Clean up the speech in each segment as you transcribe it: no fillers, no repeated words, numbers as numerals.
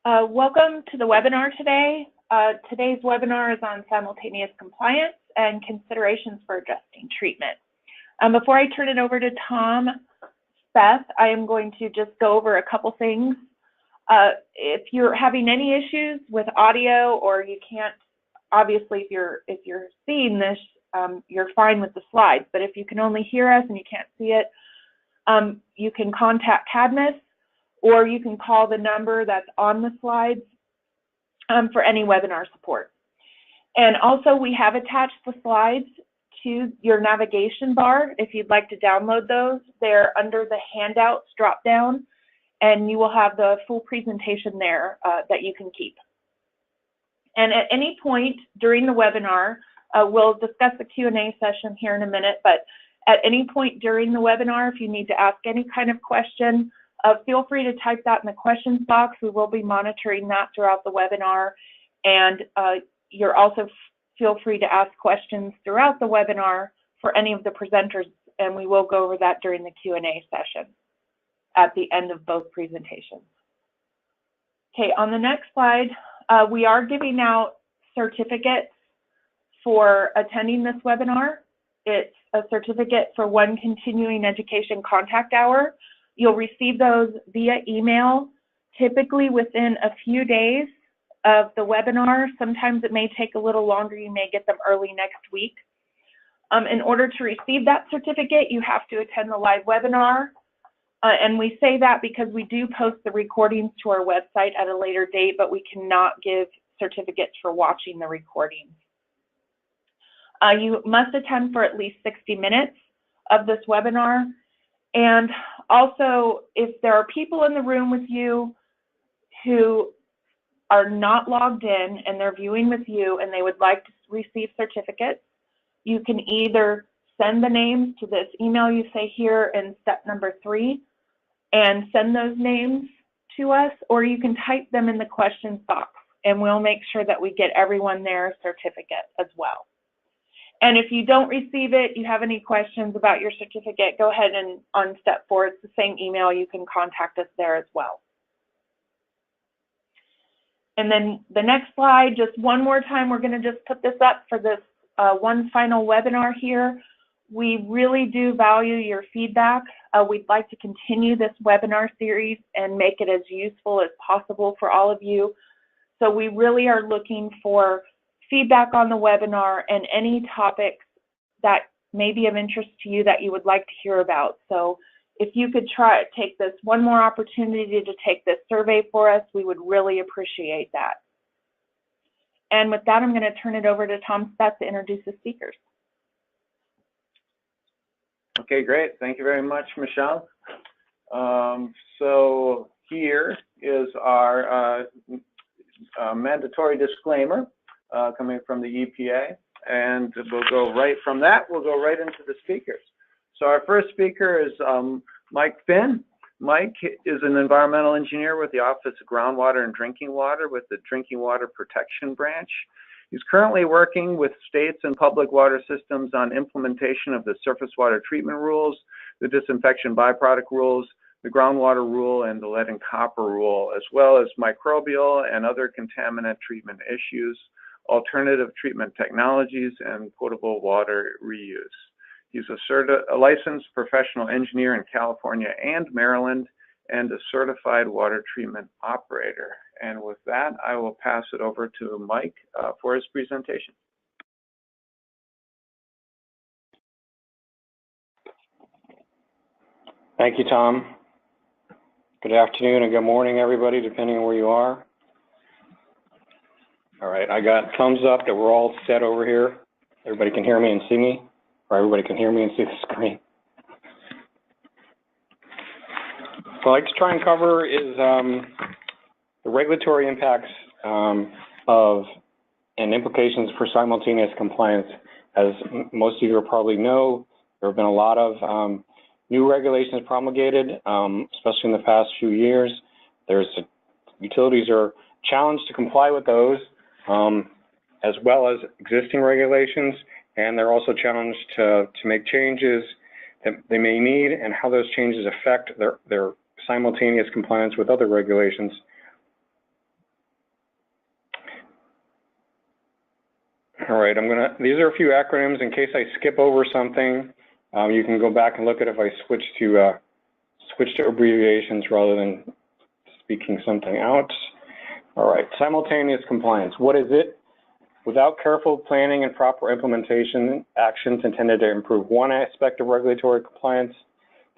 Welcome to the webinar today. Today's webinar is on simultaneous compliance and considerations for adjusting treatment. Before I turn it over to Tom, Beth, I am going to just go over a couple things. If you're having any issues with audio, or you can't, obviously if you're seeing this, you're fine with the slides, but if you can only hear us and you can't see it, you can contact Cadmus, or you can call the number that's on the slides for any webinar support. And also, we have attached the slides to your navigation bar. If you'd like to download those, they're under the handouts drop down, and you will have the full presentation there that you can keep. And at any point during the webinar, we'll discuss the Q&A session here in a minute, but at any point during the webinar, if you need to ask any kind of question, feel free to type that in the questions box. We will be monitoring that throughout the webinar, and you're also feel free to ask questions throughout the webinar for any of the presenters, and we will go over that during the Q&A session at the end of both presentations. Okay, on the next slide, we are giving out certificates for attending this webinar. It's a certificate for 1 continuing education contact hour. You'll receive those via email, typically within a few days of the webinar. Sometimes it may take a little longer. You may get them early next week. In order to receive that certificate, you have to attend the live webinar. And we say that because we do post the recordings to our website at a later date, but we cannot give certificates for watching the recordings. You must attend for at least 60 minutes of this webinar. And also, if there are people in the room with you who are not logged in and they're viewing with you and they would like to receive certificates, you can either send the names to this email you say here in step number 3 and send those names to us, or you can type them in the questions box and we'll make sure that we get everyone their certificate as well. And if you don't receive it, you have any questions about your certificate, go ahead and on step 4, it's the same email, you can contact us there as well. And then the next slide, just one more time, we're going to just put this up for this one final webinar here. We really do value your feedback. We'd like to continue this webinar series and make it as useful as possible for all of you. So we really are looking for feedback on the webinar and any topics that may be of interest to you that you would like to hear about. So if you could take this one more opportunity to take this survey for us, we would really appreciate that. And with that, I'm going to turn it over to Tom Speth to introduce the speakers. Okay, great. Thank you very much, Michelle. So here is our mandatory disclaimer coming from the EPA, and we'll go right from that. We'll go right into the speakers. So our first speaker is Mike Finn. Mike is an environmental engineer with the Office of Groundwater and Drinking Water with the Drinking Water Protection Branch. He's currently working with states and public water systems on implementation of the surface water treatment rules, the disinfection byproduct rules, the groundwater rule, and the lead and copper rule, as well as microbial and other contaminant treatment issues, alternative treatment technologies, and potable water reuse. He's a licensed professional engineer in California and Maryland, and a certified water treatment operator. And with that, I will pass it over to Mike for his presentation. Thank you, Tom. Good afternoon and good morning, everybody, depending on where you are. All right, I got thumbs up that we're all set over here. Everybody can hear me and see me, or everybody can hear me and see the screen. What I'd like to try and cover is the regulatory impacts of and implications for simultaneous compliance. As most of you probably know, there have been a lot of new regulations promulgated, especially in the past few years. Utilities are challenged to comply with those, as well as existing regulations, and they're also challenged to make changes that they may need and how those changes affect their simultaneous compliance with other regulations. All right, these are a few acronyms. In case I skip over something, you can go back and look at if I switch to abbreviations rather than speaking something out. All right, simultaneous compliance. What is it? Without careful planning and proper implementation, actions intended to improve one aspect of regulatory compliance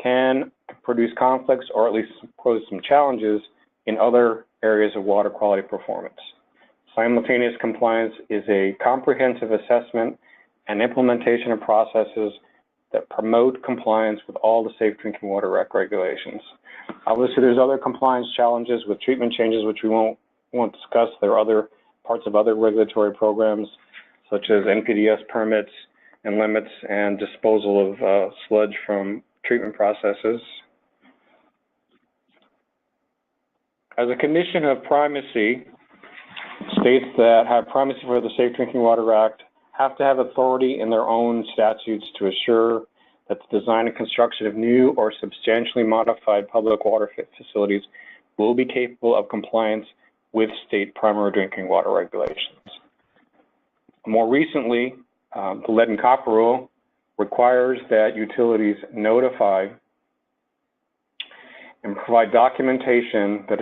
can produce conflicts or at least pose some challenges in other areas of water quality performance. Simultaneous compliance is a comprehensive assessment and implementation of processes that promote compliance with all the Safe Drinking Water Act regulations. Obviously, there's other compliance challenges with treatment changes, which we won't discuss. There are other parts of other regulatory programs, such as NPDES permits and limits and disposal of sludge from treatment processes. As a condition of primacy, states that have primacy for the Safe Drinking Water Act have to have authority in their own statutes to assure that the design and construction of new or substantially modified public water facilities will be capable of compliance with state primary drinking water regulations. More recently, the lead and copper rule requires that utilities notify and provide documentation that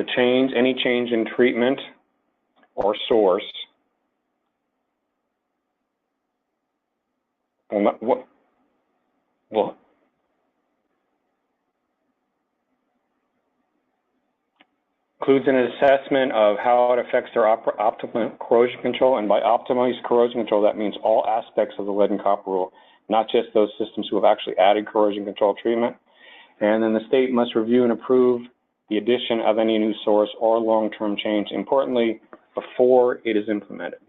any change in treatment or source includes an assessment of how it affects their optimal corrosion control, and by optimized corrosion control, that means all aspects of the lead and copper rule, not just those systems who have actually added corrosion control treatment. And then the state must review and approve the addition of any new source or long-term change, importantly, before it is implemented.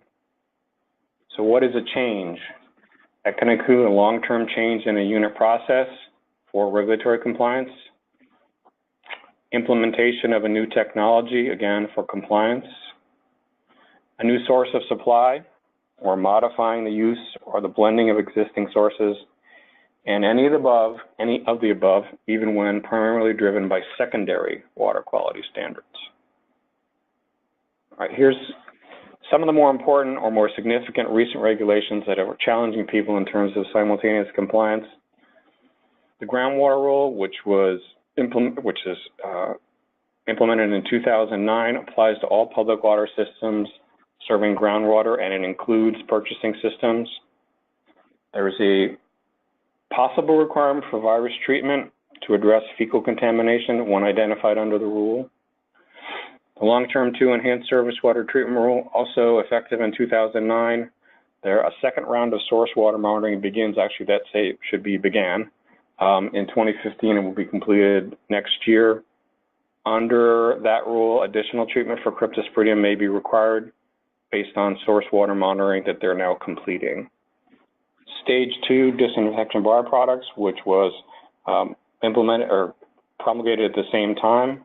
So what is a change? That can include a long-term change in a unit process for regulatory compliance, implementation of a new technology, again, for compliance, a new source of supply, or modifying the use or the blending of existing sources, and any of the above, even when primarily driven by secondary water quality standards. All right, here's some of the more important or more significant recent regulations that are challenging people in terms of simultaneous compliance. The groundwater rule, which is implemented in 2009, applies to all public water systems serving groundwater, and it includes purchasing systems. There is a possible requirement for virus treatment to address fecal contamination when identified under the rule. The long-term 2 enhanced surface water treatment rule, also effective in 2009. A second round of source water monitoring begins, actually that began in 2015 and will be completed next year. Under that rule, additional treatment for cryptosporidium may be required based on source water monitoring that they're now completing. Stage 2 disinfection byproducts, which was implemented or promulgated at the same time.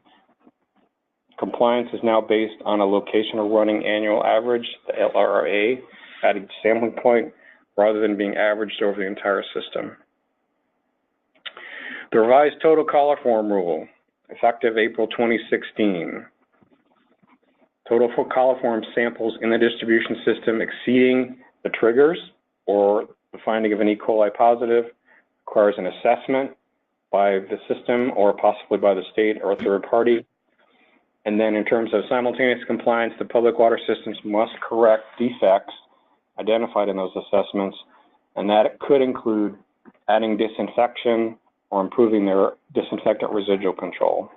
Compliance is now based on a location of running annual average, the LRA, at each sampling point, rather than being averaged over the entire system. The revised total coliform rule, effective April 2016. Total for coliform samples in the distribution system exceeding the triggers or the finding of an E. coli positive requires an assessment by the system or possibly by the state or a third party. And then in terms of simultaneous compliance, the public water systems must correct defects identified in those assessments, and that could include adding disinfection or improving their disinfectant residual control.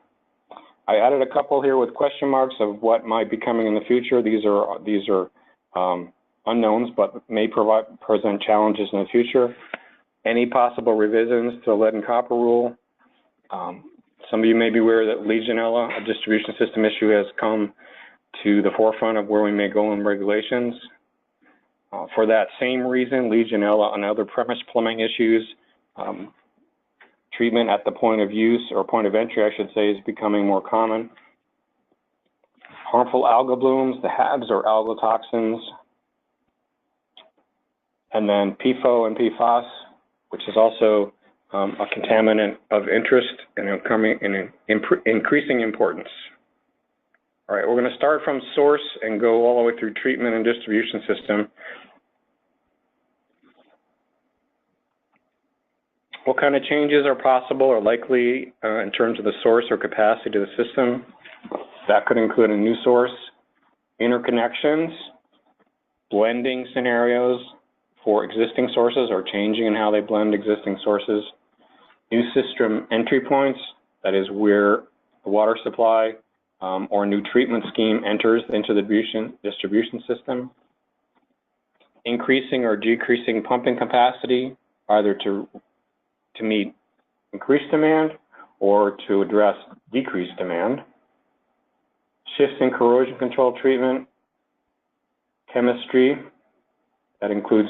I added a couple here with question marks of what might be coming in the future. These are unknowns, but may present challenges in the future. Any possible revisions to the lead and copper rule. Some of you may be aware that Legionella, a distribution system issue, has come to the forefront of where we may go in regulations. For that same reason, Legionella and other premise plumbing issues, treatment at the point of use, or point of entry, I should say, is becoming more common. Harmful algal blooms, the HABs or algal toxins, and then PFOA and PFAS, which is also a contaminant of interest and increasing importance. All right, we're going to start from source and go all the way through treatment and distribution system. What kind of changes are possible or likely in terms of the source or capacity to the system? That could include a new source, interconnections, blending scenarios for existing sources or changing in how they blend existing sources, new system entry points, that is where the water supply or new treatment scheme enters into the distribution system, increasing or decreasing pumping capacity, either to meet increased demand or to address decreased demand, shifts in corrosion control treatment, chemistry, that includes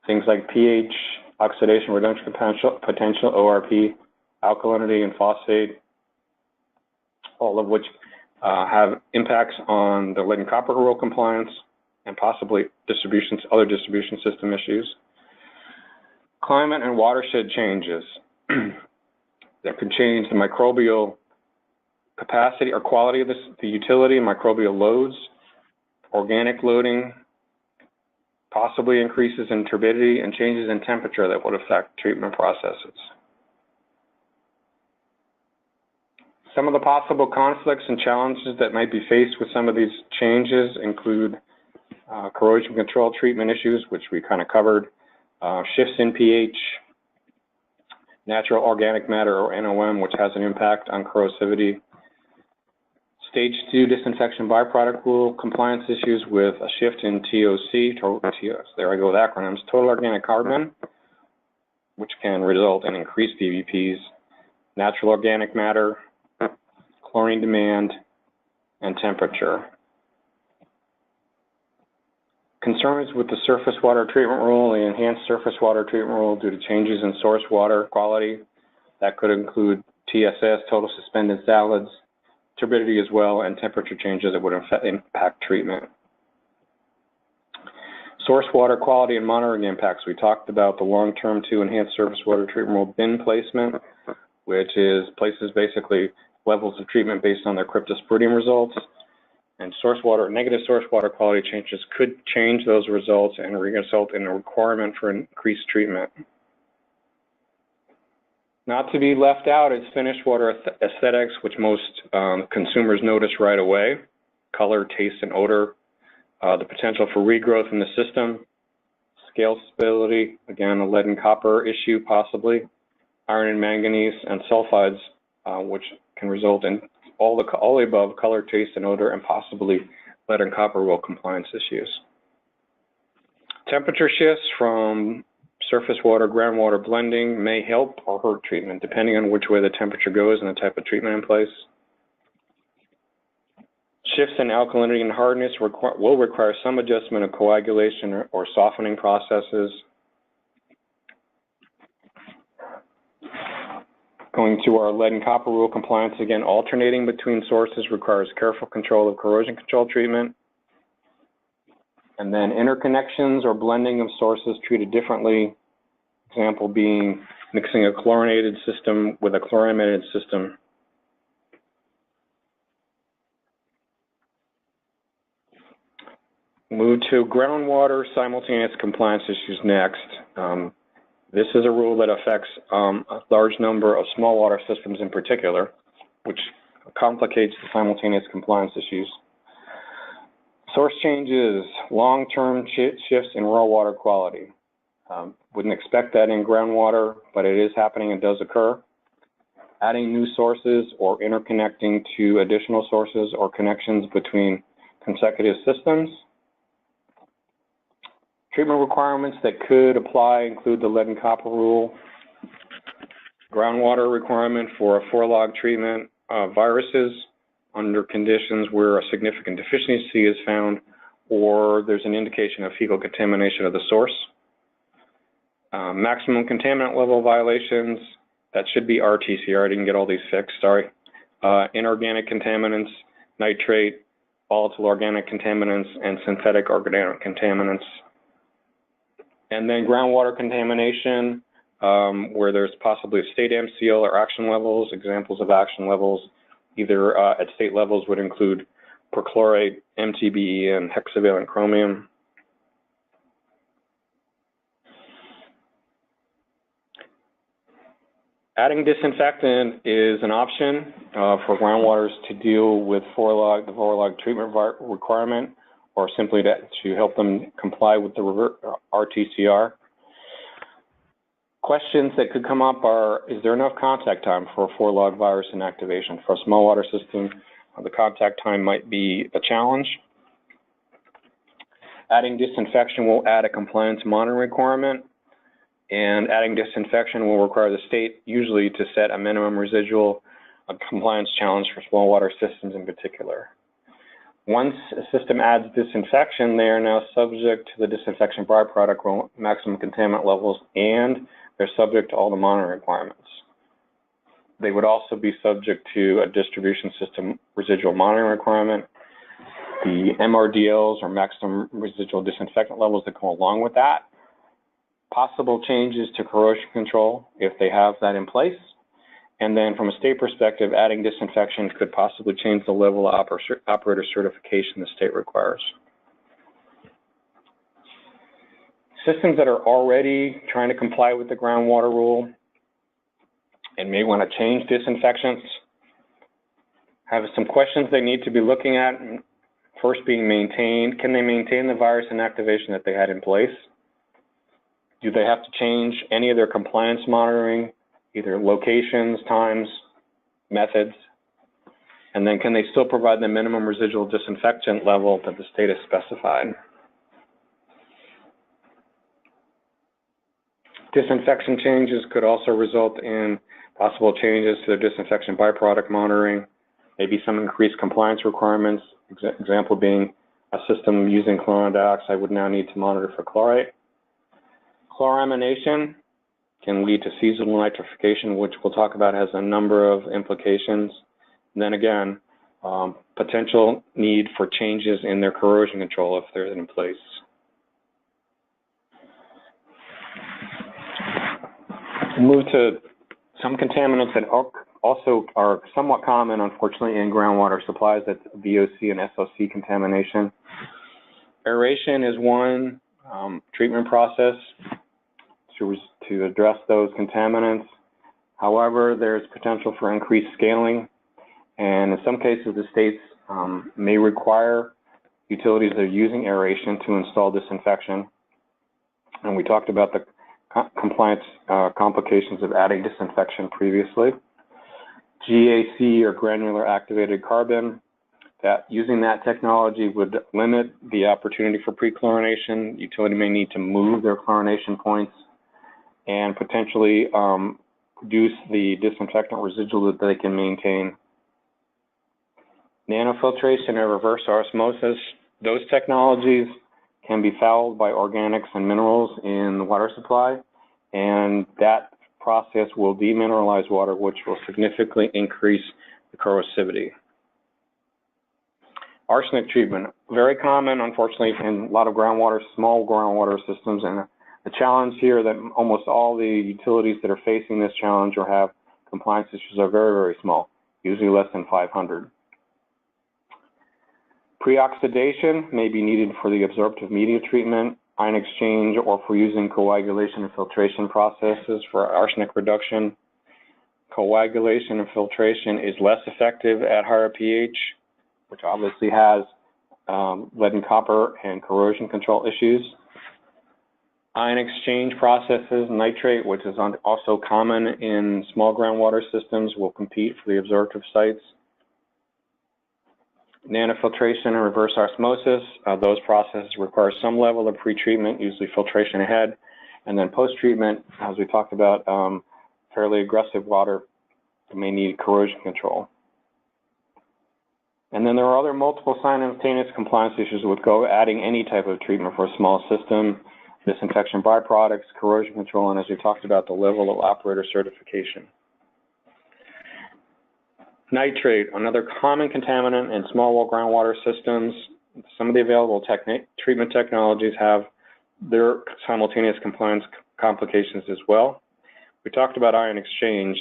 things like pH, oxidation reduction potential, ORP, alkalinity, and phosphate, all of which have impacts on the lead and copper rule compliance and possibly other distribution system issues. Climate and watershed changes that could change the microbial capacity or quality of the utility, microbial loads, organic loading, possibly increases in turbidity and changes in temperature that would affect treatment processes. Some of the possible conflicts and challenges that might be faced with some of these changes include corrosion control treatment issues, which we kind of covered, shifts in pH, natural organic matter or NOM, which has an impact on corrosivity, Stage 2 disinfection byproduct rule compliance issues with a shift in TOC, there I go with acronyms, total organic carbon, which can result in increased DVPs, natural organic matter, chlorine demand, and temperature. Concerns with the surface water treatment rule, the enhanced surface water treatment rule due to changes in source water quality. That could include TSS, total suspended solids, turbidity as well, and temperature changes that would impact treatment. Source water quality and monitoring impacts. We talked about the long-term 2 enhanced surface water treatment rule bin placement, which places basically levels of treatment based on their cryptosporidium results. And negative source water quality changes could change those results and result in a requirement for increased treatment. Not to be left out is finished water aesthetics, which most consumers notice right away. Color, taste, and odor. The potential for regrowth in the system. Scale stability, again, a lead and copper issue possibly. Iron and manganese and sulfides, which can result in all the above, color, taste, and odor, and possibly lead and copper rule compliance issues. Temperature shifts from surface water, groundwater blending may help or hurt treatment, depending on which way the temperature goes and the type of treatment in place. Shifts in alkalinity and hardness will require some adjustment of coagulation or softening processes. Going to our lead and copper rule compliance, again, alternating between sources requires careful control of corrosion control treatment. And then interconnections or blending of sources treated differently. Example being mixing a chlorinated system with a chlorinated system. Move to groundwater simultaneous compliance issues next. This is a rule that affects a large number of small water systems in particular, which complicates the simultaneous compliance issues. Source changes, long-term shifts in raw water quality. Wouldn't expect that in groundwater, but it is happening and does occur. Adding new sources or interconnecting to additional sources or connections between consecutive systems. Treatment requirements that could apply include the lead and copper rule, groundwater requirement for a 4-log treatment of viruses under conditions where a significant deficiency is found or there's an indication of fecal contamination of the source. Maximum contaminant level violations, that should be RTCR, I didn't get all these fixed, sorry. Inorganic contaminants, nitrate, volatile organic contaminants, and synthetic organic contaminants. And then groundwater contamination, where there's possibly a state MCL or action levels. Examples of action levels, either at state levels, would include perchlorate, MTBE, and hexavalent chromium. Adding disinfectant is an option for groundwaters to deal with the 4-log treatment requirement, or simply to help them comply with the RTCR. Questions that could come up are, is there enough contact time for a 4-log virus inactivation? For a small water system, the contact time might be a challenge. Adding disinfection will add a compliance monitoring requirement, and adding disinfection will require the state usually to set a minimum residual compliance challenge for small water systems in particular. Once a system adds disinfection, they are now subject to the disinfection byproduct maximum contaminant levels, and they're subject to all the monitoring requirements. They would also be subject to a distribution system residual monitoring requirement, the MRDLs, or maximum residual disinfectant levels, that go along with that, possible changes to corrosion control if they have that in place, and then from a state perspective, adding disinfection could possibly change the level of operator certification the state requires. Systems that are already trying to comply with the groundwater rule and may want to change disinfectants have some questions they need to be looking at. First being maintained. Can they maintain the virus inactivation that they had in place? Do they have to change any of their compliance monitoring, either locations, times, methods? And then can they still provide the minimum residual disinfectant level that the state has specified? Disinfection changes could also result in possible changes to the disinfection byproduct monitoring, maybe some increased compliance requirements, example being a system using chlorine dioxide would now need to monitor for chlorite. Chloramination can lead to seasonal nitrification, which we'll talk about has a number of implications. And then again, potential need for changes in their corrosion control if they're in place. Move to some contaminants that also are somewhat common, unfortunately, in groundwater supplies. That's VOC and SOC contamination. Aeration is one treatment process to address those contaminants. However, there's potential for increased scaling, and in some cases, the states may require utilities that are using aeration to install disinfection. And we talked about the compliance complications of adding disinfection previously. GAC, or granular activated carbon, that using that technology would limit the opportunity for pre-chlorination. Utility may need to move their chlorination points and potentially reduce the disinfectant residual that they can maintain. Nanofiltration and reverse osmosis, those technologies can be fouled by organics and minerals in the water supply, and that process will demineralize water, which will significantly increase the corrosivity. Arsenic treatment, very common, unfortunately, in a lot of groundwater, small groundwater systems, and the challenge here that almost all the utilities that are facing this challenge or have compliance issues are very, very small, usually less than 500. Pre-oxidation may be needed for the absorptive media treatment, ion exchange, or for using coagulation and filtration processes for arsenic reduction. Coagulation and filtration is less effective at higher pH, which obviously has lead and copper and corrosion control issues. Ion exchange processes, nitrate, which is also common in small groundwater systems, will compete for the absorptive sites. Nanofiltration and reverse osmosis, those processes require some level of pre-treatment, usually filtration ahead, and then post-treatment, as we talked about, fairly aggressive water may need corrosion control. And then there are other multiple simultaneous compliance issues with adding any type of treatment for a small system, disinfection byproducts, corrosion control, and as we talked about, the level of operator certification. Nitrate, another common contaminant in small well groundwater systems. Some of the available treatment technologies have their simultaneous compliance complications as well. We talked about ion exchange.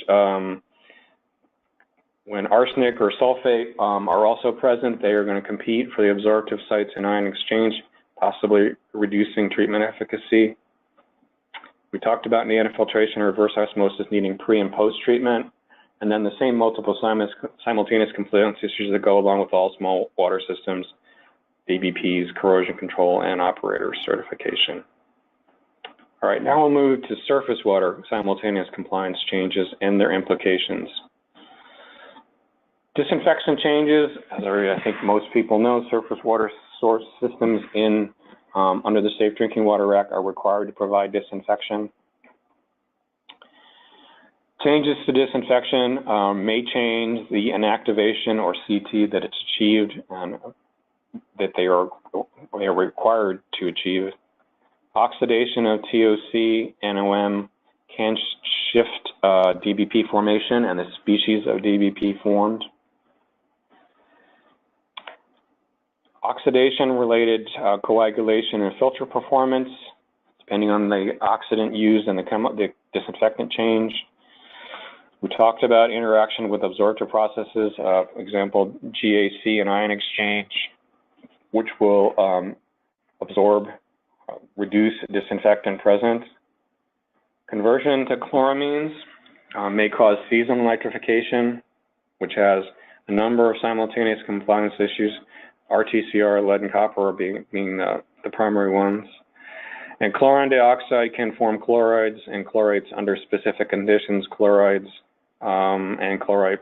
When arsenic or sulfate are also present, they are going to compete for the absorptive sites in ion exchange, possibly reducing treatment efficacy. We talked about nanofiltration and reverse osmosis needing pre and post treatment, and then the same multiple simultaneous compliance issues that go along with all small water systems, DBPs, corrosion control, and operator certification. All right, now we'll move to surface water simultaneous compliance changes and their implications. Disinfection changes, as I think most people know, surface water source systems under the Safe Drinking Water Act are required to provide disinfection. Changes to disinfection may change the inactivation or CT that it's achieved and that they are required to achieve. Oxidation of TOC, NOM can shift DBP formation and the species of DBP formed. Oxidation-related coagulation and filter performance, depending on the oxidant used and the disinfectant change. We talked about interaction with absorptive processes, example, GAC and ion exchange, which will absorb, reduce disinfectant present. Conversion to chloramines may cause seasonal nitrification, which has a number of simultaneous compliance issues. RTCR, lead and copper being the primary ones. And chlorine dioxide can form chlorides and chlorates under specific conditions, chlorides and chloride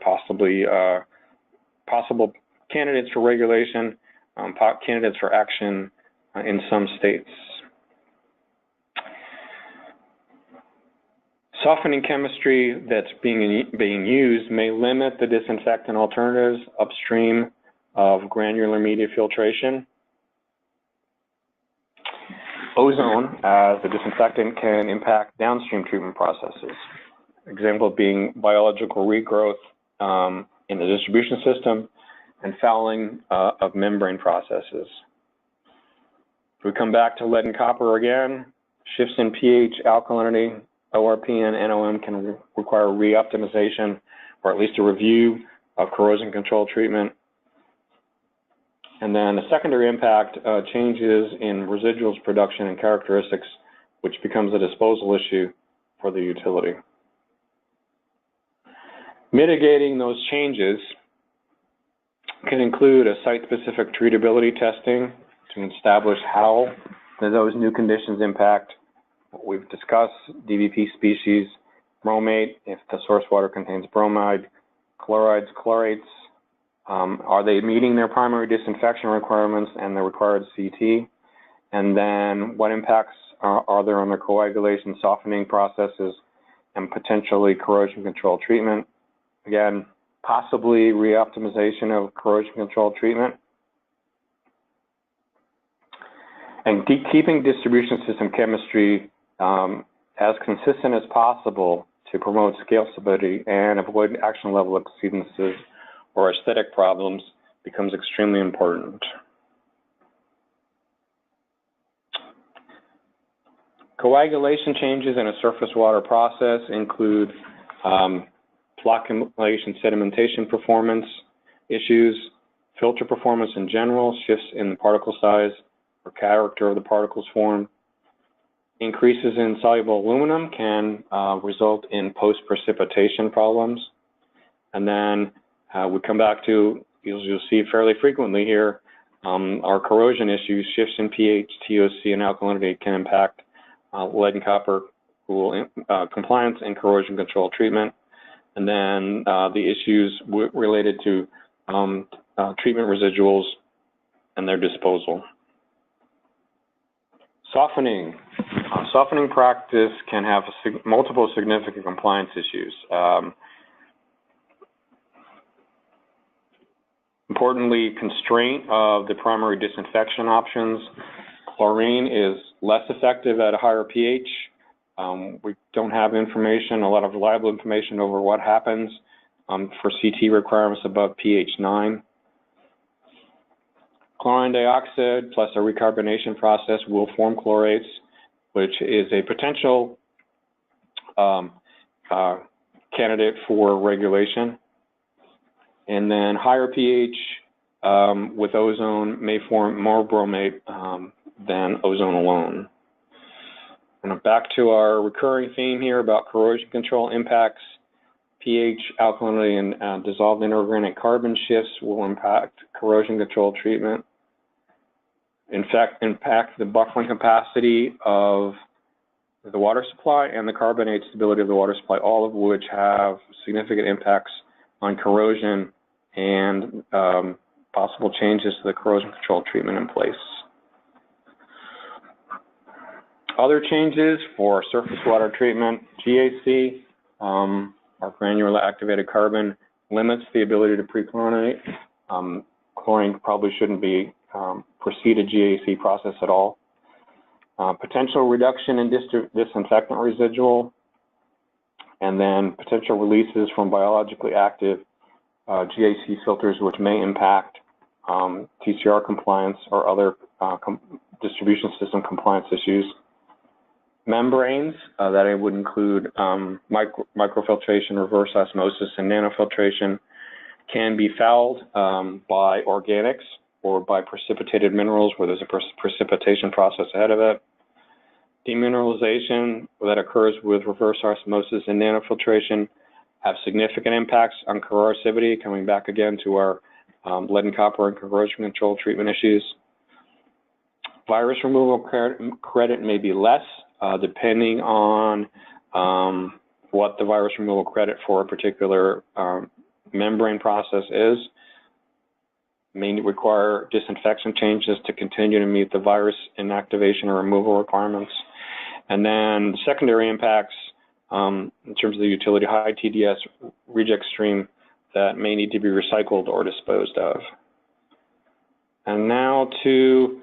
possible candidates for regulation, candidates for action in some states. Softening chemistry that's being used may limit the disinfectant alternatives upstream of granular media filtration. Ozone as the disinfectant can impact downstream treatment processes. Example being biological regrowth in the distribution system and fouling of membrane processes. If we come back to lead and copper again, shifts in pH, alkalinity, ORP, and NOM can require re-optimization or at least a review of corrosion control treatment. And then the secondary impact changes in residuals production and characteristics, which becomes a disposal issue for the utility. Mitigating those changes can include a site-specific treatability testing to establish how those new conditions impact what we've discussed, DBP species, bromate, if the source water contains bromide, chlorides, chlorates, are they meeting their primary disinfection requirements and the required CT? And then what impacts are there on the coagulation softening processes and potentially corrosion control treatment? Again, possibly re-optimization of corrosion control treatment. And keeping distribution system chemistry as consistent as possible to promote scale stability and avoid action level exceedances or aesthetic problems becomes extremely important. Coagulation changes in a surface water process include flocculation sedimentation performance issues, filter performance in general, shifts in the particle size or character of the particles formed. Increases in soluble aluminum can result in post-precipitation problems. And then we come back to, you'll see fairly frequently here, our corrosion issues, shifts in pH, TOC, and alkalinity can impact lead and copper compliance and corrosion control treatment. And then the issues related to treatment residuals and their disposal. Softening. Softening practice can have multiple significant compliance issues. Importantly, constraint of the primary disinfection options. Chlorine is less effective at a higher pH. We don't have information, a lot of reliable information over what happens for CT requirements above pH 9. Chlorine dioxide plus a recarbonation process will form chlorates, which is a potential candidate for regulation. And then higher pH with ozone may form more bromate than ozone alone. And back to our recurring theme here about corrosion control impacts. pH, alkalinity, and dissolved inorganic carbon shifts will impact corrosion control treatment. In fact, impact the buffering capacity of the water supply and the carbonate stability of the water supply, all of which have significant impacts on corrosion and possible changes to the corrosion control treatment in place. Other changes for surface water treatment, GAC, our granular activated carbon, limits the ability to pre-chlorinate. Chlorine probably shouldn't be precede a GAC process at all. Potential reduction in disinfectant residual, and then potential releases from biologically active GAC filters, which may impact TCR compliance or other distribution system compliance issues. Membranes, that it would include microfiltration, reverse osmosis, and nanofiltration, can be fouled by organics or by precipitated minerals where there's a precipitation process ahead of it. Demineralization that occurs with reverse osmosis and nanofiltration have significant impacts on corrosivity, coming back again to our lead and copper and corrosion control treatment issues. Virus removal credit may be less, depending on what the virus removal credit for a particular membrane process is. May require disinfection changes to continue to meet the virus inactivation or removal requirements. And then the secondary impacts in terms of the utility, high TDS reject stream that may need to be recycled or disposed of. And now to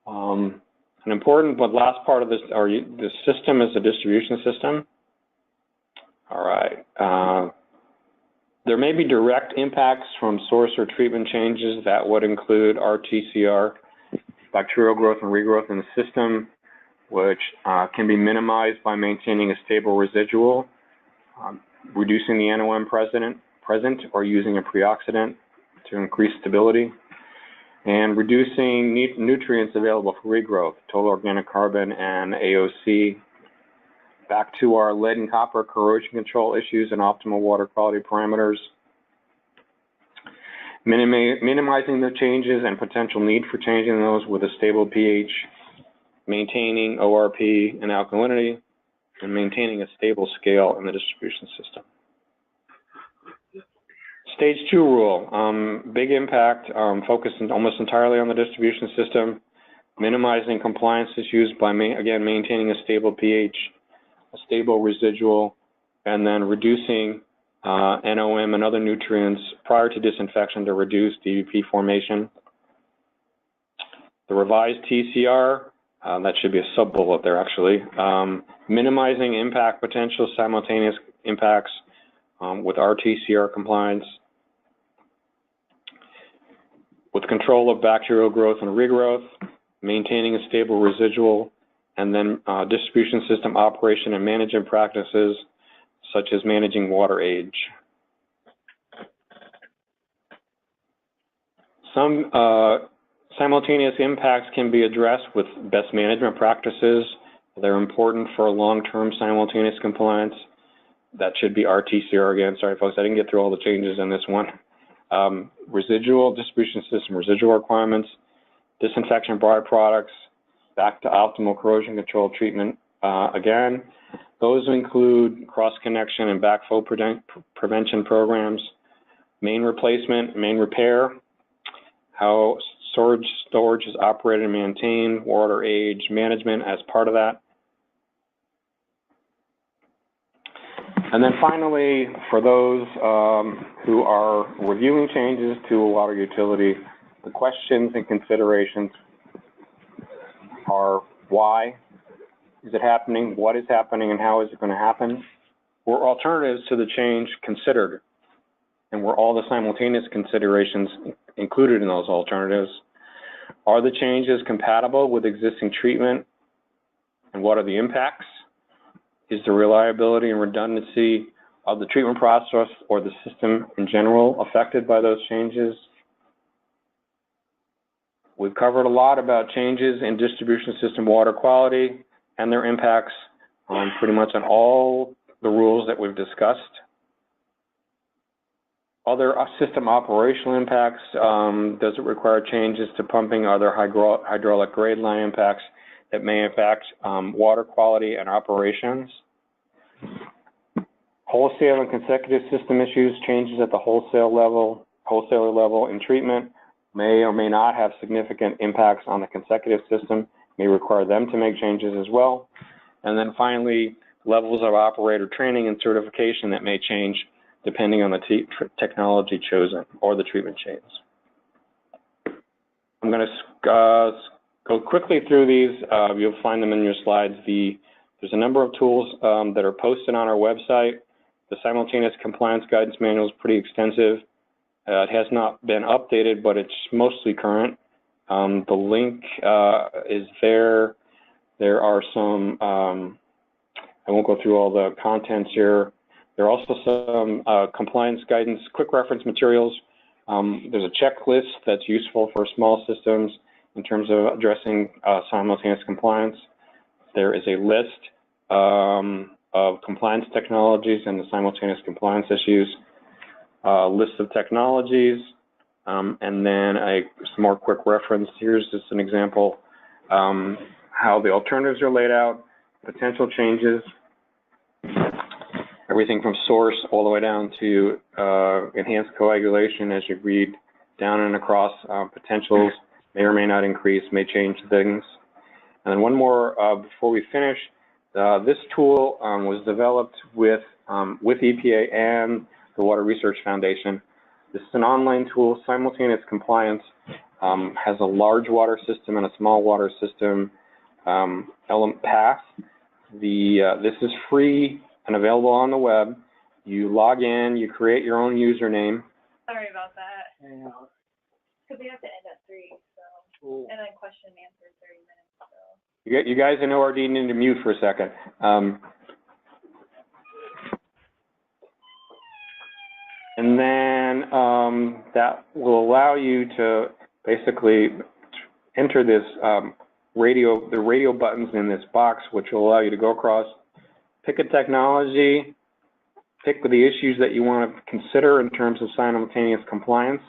an important but last part of this, the system is a distribution system. All right. There may be direct impacts from source or treatment changes that would include RTCR, bacterial growth and regrowth in the system, which can be minimized by maintaining a stable residual, reducing the NOM present or using a preoxidant to increase stability, and reducing nutrients available for regrowth, total organic carbon and AOC. Back to our lead and copper corrosion control issues and optimal water quality parameters. Minimizing the changes and potential need for changing those with a stable pH, maintaining ORP and alkalinity, and maintaining a stable scale in the distribution system. Stage 2 rule, big impact, focused almost entirely on the distribution system, minimizing compliance issues by, again, maintaining a stable pH, a stable residual, and then reducing NOM and other nutrients prior to disinfection to reduce DVP formation. The revised TCR, that should be a sub-bullet there actually, minimizing impact potential simultaneous impacts with RTCR compliance, with control of bacterial growth and regrowth, maintaining a stable residual, and then distribution system operation and management practices, such as managing water age. Some simultaneous impacts can be addressed with best management practices. They're important for long-term simultaneous compliance. That should be RTCR again. Sorry, folks, I didn't get through all the changes in this one. Residual distribution system residual requirements, disinfection byproducts, back to optimal corrosion control treatment. Again, those include cross-connection and backflow prevention programs, main replacement, main repair, how storage is operated and maintained, water age management as part of that. And then finally, for those who are reviewing changes to a water utility, the questions and considerations are: why is it happening, what is happening, and how is it going to happen? Were alternatives to the change considered? And were all the simultaneous considerations included in those alternatives? Are the changes compatible with existing treatment? And what are the impacts? Is the reliability and redundancy of the treatment process or the system in general affected by those changes? We've covered a lot about changes in distribution system water quality and their impacts pretty much on all the rules that we've discussed. Other system operational impacts, does it require changes to pumping? Are there hydraulic grade line impacts that may impact water quality and operations? Wholesale and consecutive system issues, changes at the wholesaler level in treatment may or may not have significant impacts on the consecutive system, may require them to make changes as well. And then finally, levels of operator training and certification that may change depending on the technology chosen or the treatment chains. I'm going to go quickly through these. You'll find them in your slides. There's a number of tools that are posted on our website. The Simultaneous Compliance Guidance Manual is pretty extensive. It has not been updated, but it's mostly current. The link is there. There are some, I won't go through all the contents here. There are also some compliance guidance, quick reference materials. There's a checklist that's useful for small systems in terms of addressing simultaneous compliance. There is a list of compliance technologies and the simultaneous compliance issues, list of technologies, and then some more quick reference. Here's just an example, how the alternatives are laid out, potential changes, everything from source all the way down to enhanced coagulation as you read down and across. Potentials may or may not increase, may change things. And then one more before we finish. This tool was developed with EPA and the Water Research Foundation. This is an online tool. Simultaneous Compliance has a large water system and a small water system element path. This is free and available on the web. You log in, you create your own username. Sorry about that. Yeah. Because we have to end at 3, so, cool. And then question and answer 30 minutes, so. You guys in ORD need to mute for a second. And then that will allow you to basically enter this the radio buttons in this box, which will allow you to go across, pick a technology, pick the issues that you want to consider in terms of simultaneous compliance,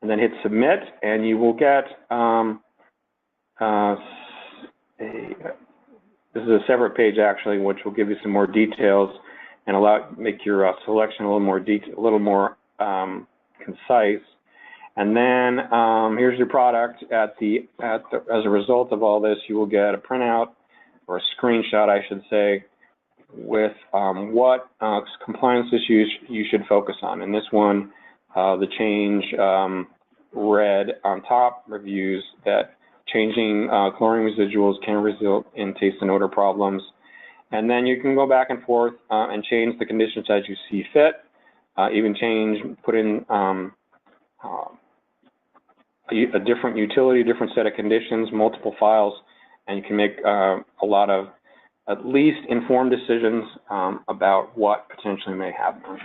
and then hit submit, and you will get this is a separate page actually, which will give you some more details and make your selection a little more concise. And then here's your product. As a result of all this, you will get a printout or a screenshot, I should say, with what compliance issues you should focus on. In this one, the change red on top reviews that changing chlorine residuals can result in taste and odor problems. And then you can go back and forth and change the conditions as you see fit, even put in a different utility, different set of conditions, multiple files, and you can make a lot of at least informed decisions about what potentially may happen.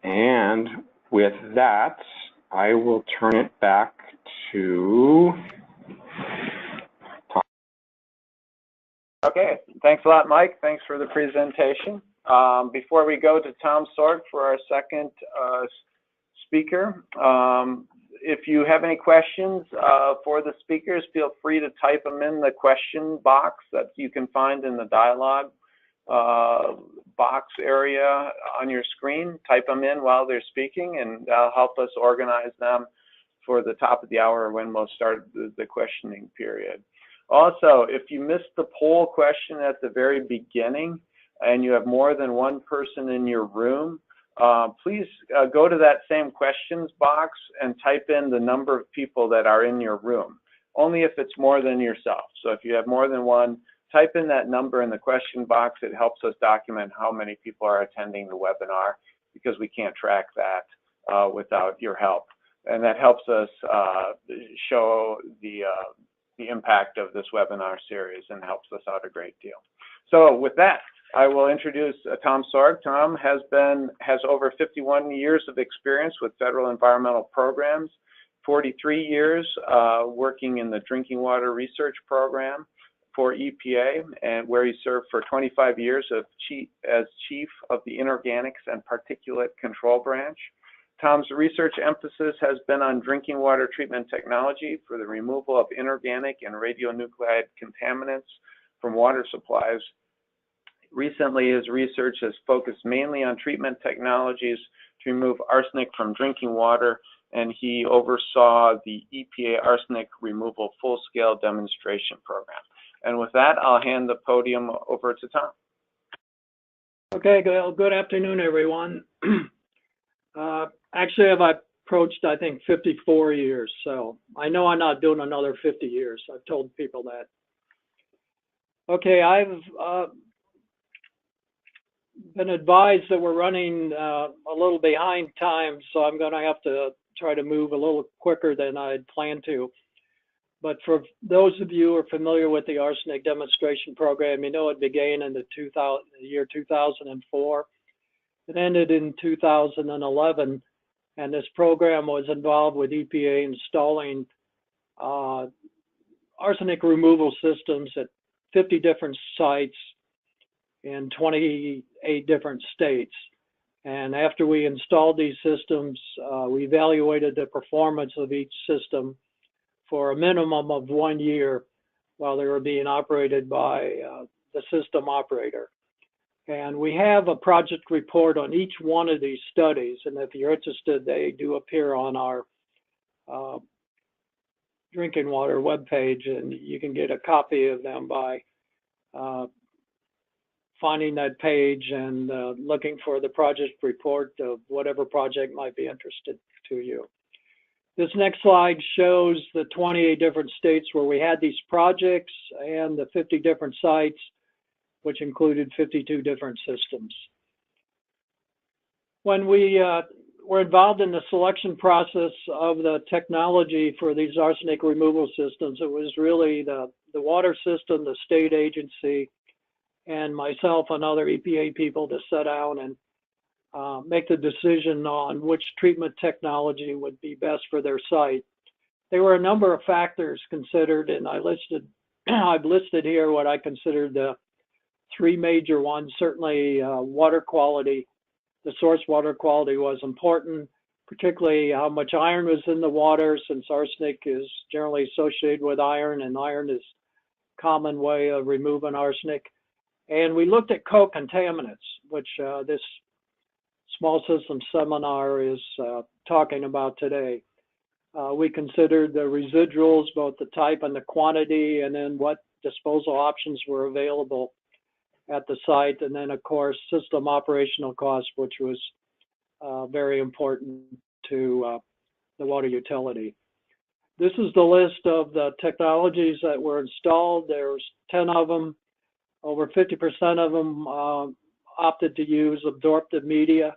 And with that, I will turn it back to Tom. Okay, thanks a lot, Mike. Thanks for the presentation. Before we go to Tom Sorg for our second speaker, if you have any questions for the speakers, feel free to type them in the question box that you can find in the dialogue box area on your screen. Type them in while they're speaking, and that'll help us organize them for the top of the hour when we'll start the questioning period. Also, if you missed the poll question at the very beginning and you have more than one person in your room, please go to that same questions box and type in the number of people that are in your room, only if it's more than yourself. So if you have more than one, type in that number in the question box. It helps us document how many people are attending the webinar, because we can't track that without your help. And that helps us show the impact of this webinar series and helps us out a great deal. So with that, I will introduce Tom Sorg. Tom has over 51 years of experience with federal environmental programs, 43 years working in the Drinking Water Research Program, for EPA, and where he served for 25 years as chief of the Inorganics and Particulate Control Branch. Tom's research emphasis has been on drinking water treatment technology for the removal of inorganic and radionuclide contaminants from water supplies. Recently, his research has focused mainly on treatment technologies to remove arsenic from drinking water, and he oversaw the EPA arsenic removal full-scale demonstration program. And with that, I'll hand the podium over to Tom. Okay, good afternoon, everyone. Actually, I've approached, I think, 54 years, so I know I'm not doing another 50 years. I've told people that. Okay, I've been advised that we're running a little behind time, so I'm going to have to try to move a little quicker than I'd planned to. But for those of you who are familiar with the arsenic demonstration program, you know it began in the year 2004. It ended in 2011, and this program was involved with EPA installing arsenic removal systems at 50 different sites in 28 different states. And after we installed these systems, we evaluated the performance of each system for a minimum of 1 year while they were being operated by the system operator. And we have a project report on each one of these studies, and if you're interested, they do appear on our drinking water webpage, and you can get a copy of them by finding that page and looking for the project report of whatever project might be interested to you. This next slide shows the 28 different states where we had these projects and the 50 different sites, which included 52 different systems. When we were involved in the selection process of the technology for these arsenic removal systems, it was really the water system, the state agency, and myself and other EPA people to sit down and make the decision on which treatment technology would be best for their site. There were a number of factors considered, and I've listed here what I consider the 3 major ones. Certainly water quality. The source water quality was important, particularly how much iron was in the water, since arsenic is generally associated with iron, and iron is a common way of removing arsenic. And we looked at co-contaminants, which this small system seminar is talking about today. We considered the residuals, both the type and the quantity, and then what disposal options were available at the site, and then of course system operational costs, which was very important to the water utility. This is the list of the technologies that were installed. There's 10 of them. Over 50% of them opted to use absorptive media.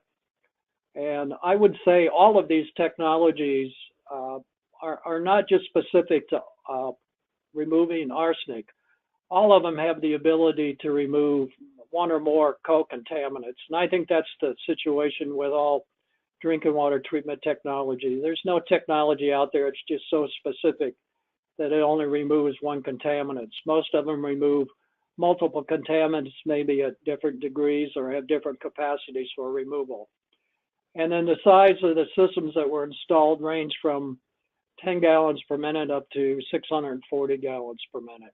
And I would say all of these technologies are not just specific to removing arsenic. All of them have the ability to remove 1 or more co-contaminants. And I think that's the situation with all drinking water treatment technology. There's no technology out there that's just so specific that it only removes 1 contaminant. Most of them remove multiple contaminants, maybe at different degrees or have different capacities for removal. And then the size of the systems that were installed range from 10 gallons per minute up to 640 gallons per minute.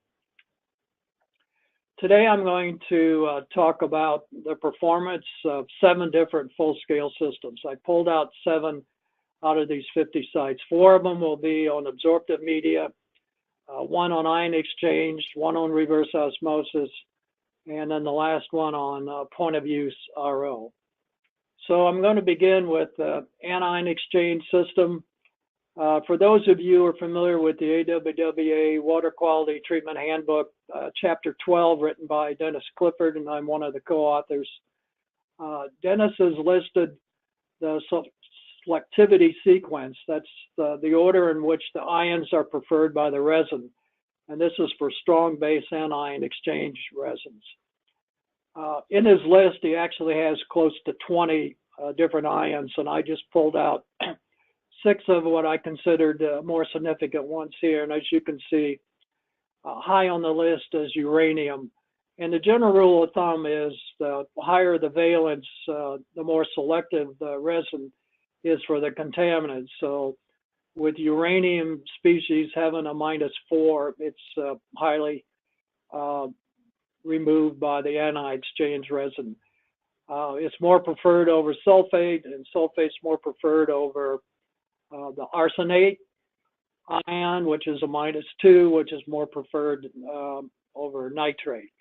Today I'm going to talk about the performance of 7 different full-scale systems. I pulled out 7 out of these 50 sites. 4 of them will be on absorptive media, 1 on ion exchange, 1 on reverse osmosis, and then the last one on point of use RO. So I'm going to begin with the anion exchange system. For those of you who are familiar with the AWWA Water Quality Treatment Handbook, Chapter 12, written by Dennis Clifford, and I'm one of the co-authors, Dennis has listed the selectivity sequence. That's the order in which the ions are preferred by the resin. And this is for strong base anion exchange resins. In his list, he actually has close to 20 different ions, and I just pulled out 6 of what I considered more significant ones here. And as you can see, high on the list is uranium. And the general rule of thumb is the higher the valence, the more selective the resin is for the contaminants. So with uranium species having a -4, it's highly removed by the anion exchange resin. It's more preferred over sulfate, and sulfate's more preferred over the arsenate ion, which is a -2, which is more preferred over nitrate.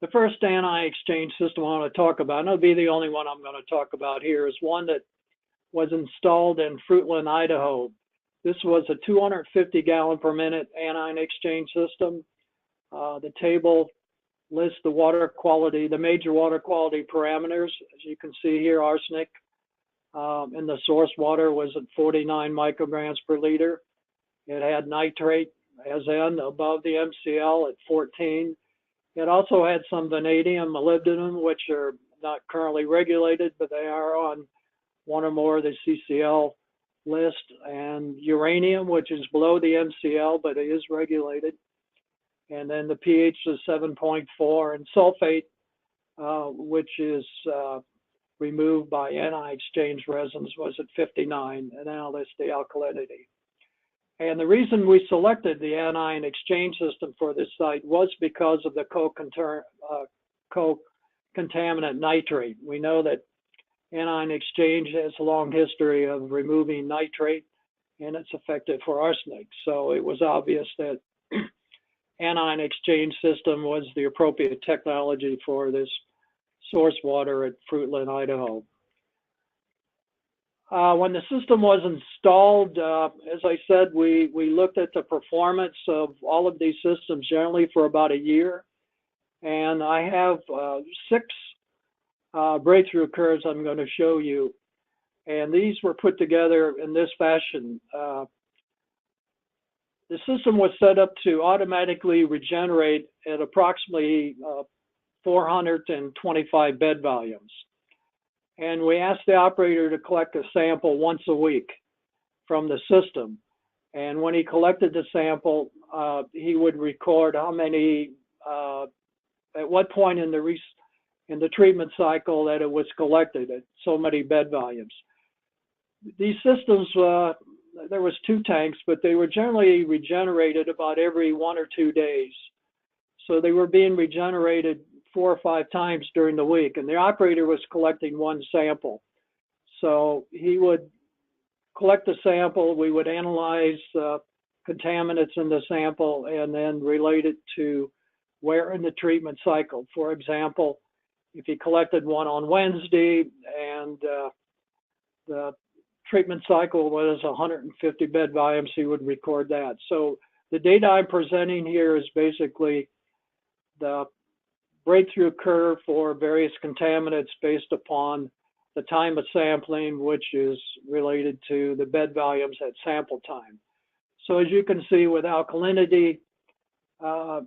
The first anion exchange system I want to talk about, and it'll be the only one I'm going to talk about here, is one that was installed in Fruitland, Idaho. This was a 250 gallon per minute anion exchange system. The table lists the water quality, the major water quality parameters. As you can see here, arsenic in the source water was at 49 micrograms per liter. It had nitrate as N above the MCL at 14. It also had some vanadium, molybdenum, which are not currently regulated, but they are on one or more of the CCL list, and uranium, which is below the MCL, but it is regulated. And then the pH is 7.4, and sulfate, which is removed by anion exchange resins, was at 59, and now that's the alkalinity. And the reason we selected the anion exchange system for this site was because of the co-contaminant nitrate. We know that anion exchange has a long history of removing nitrate, and it's effective for arsenic. So it was obvious that anion exchange system was the appropriate technology for this source water at Fruitland, Idaho. When the system was installed, as I said, we looked at the performance of all of these systems generally for about a year. And I have 6 breakthrough curves I'm going to show you. And these were put together in this fashion. The system was set up to automatically regenerate at approximately 425 bed volumes. And we asked the operator to collect a sample once a week from the system. And when he collected the sample, he would record how many, at what point in the treatment cycle that it was collected at so many bed volumes. These systems, there was 2 tanks, but they were generally regenerated about every 1 or 2 days. So they were being regenerated 4 or 5 times during the week, and the operator was collecting 1 sample. So he would collect the sample, we would analyze contaminants in the sample, and then relate it to where in the treatment cycle. For example, if he collected 1 on Wednesday and the treatment cycle was 150 bed volumes, he would record that. So the data I'm presenting here is basically the breakthrough curve for various contaminants based upon the time of sampling, which is related to the bed volumes at sample time. So as you can see with alkalinity,